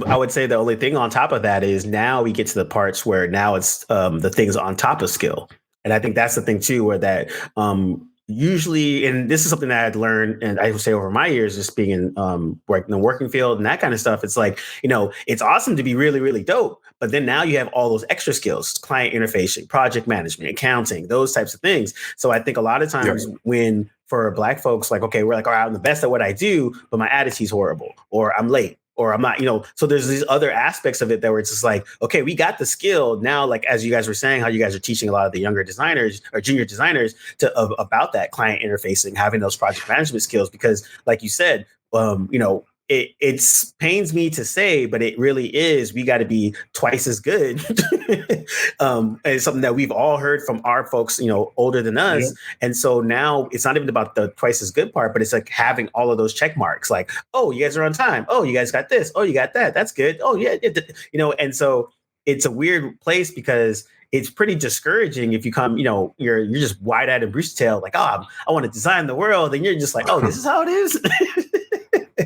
I would say the only thing on top of that is now we get to the parts where now it's the things on top of skill. And I think that's the thing too, where that usually, and this is something that I'd learned, and I would say over my years, just being in the working field and that kind of stuff. It's like, it's awesome to be really, really dope, but then now you have all those extra skills: client interfacing, project management, accounting, those types of things. So I think a lot of times when for Black folks, like, okay, we're like, all right, I'm the best at what I do, but my attitude's horrible, or I'm late, or I'm not, so there's these other aspects of it that were just like, okay, we got the skill now, like, as you guys were saying, how you guys are teaching a lot of the younger designers or junior designers about that client interfacing, having those project management skills, because like you said, it pains me to say, but it really is. We got to be twice as good. And it's something that we've all heard from our folks, older than us. Yeah. And so now it's not even about the twice as good part, but it's like having all of those check marks, like, oh, you guys are on time. Oh, you guys got this. Oh, you got that. That's good. Oh, yeah. And so it's a weird place because it's pretty discouraging if you come, you're just wide-eyed and bruce-tailed, like, oh, I want to design the world. And you're just like, oh, this is how it is.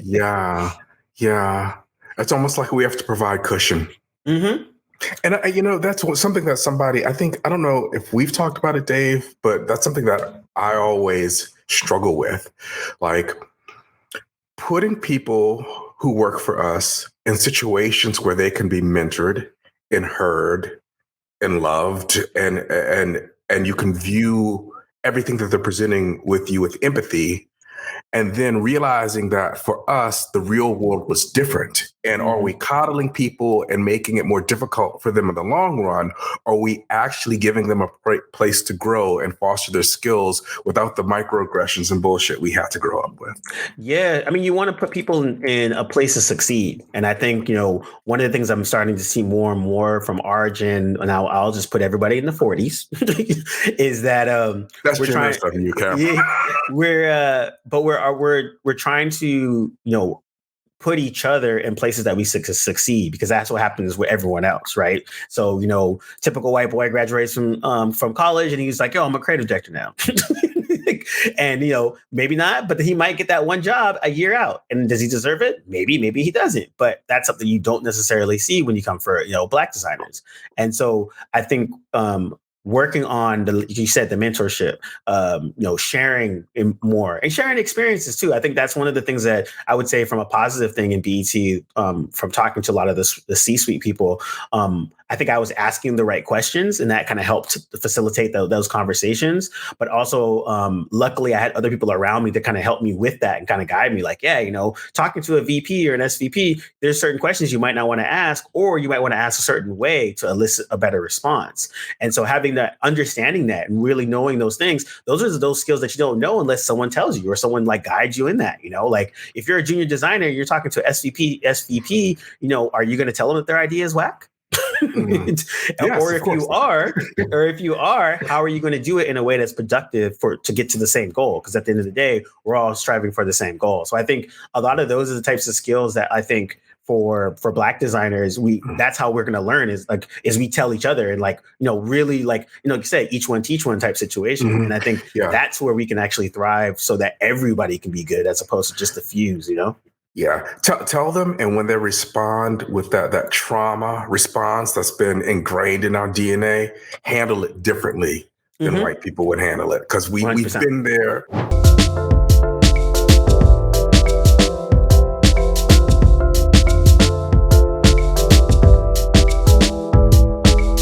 Yeah. It's almost like we have to provide cushion. Mm-hmm. And, that's something that I don't know if we've talked about it, Dave, but that's something that I always struggle with. Like putting people who work for us in situations where they can be mentored and heard and loved and you can view everything that they're presenting with you with empathy. And then realizing that for us, the real world was different. And are we coddling people and making it more difficult for them in the long run? Or are we actually giving them a place to grow and foster their skills without the microaggressions and bullshit we had to grow up with? Yeah. I mean, you want to put people in a place to succeed. And I think, one of the things I'm starting to see more and more from Origin, and I'll just put everybody in the 40s, is that that's we're trying to you, Cam. Yeah, we're trying to, put each other in places that we succeed, because that's what happens with everyone else, right? So, typical white boy graduates from college and he's like, yo, I'm a creative director now. And, maybe not, but he might get that one job a year out. And does he deserve it? Maybe he doesn't. But that's something you don't necessarily see when you come for, Black designers. And so I think working on the mentorship, sharing more and sharing experiences too. I think that's one of the things that I would say from a positive thing in BET, from talking to a lot of the C-suite people. I think I was asking the right questions, and that kind of helped facilitate those conversations. But also, luckily, I had other people around me that kind of helped me with that and kind of guide me. Like, talking to a VP or an SVP, there's certain questions you might not want to ask, or you might want to ask a certain way to elicit a better response. And so having that, understanding that, and really knowing those things, those are those skills that you don't know unless someone tells you or someone like guides you in that. Like if you're a junior designer, you're talking to SVP, are you going to tell them that their idea is whack? Yes, or if you are, how are you going to do it in a way that's productive to get to the same goal? Because at the end of the day, we're all striving for the same goal. So I think a lot of those are the types of skills that I think for Black designers, that's how we're going to learn is we tell each other and really you say each one teach one type situation. Mm-hmm. And I think that's where we can actually thrive so that everybody can be good as opposed to just a few, Yeah. Tell them, and when they respond with that trauma response that's been ingrained in our DNA, handle it differently than white people would handle it. Because we've been there.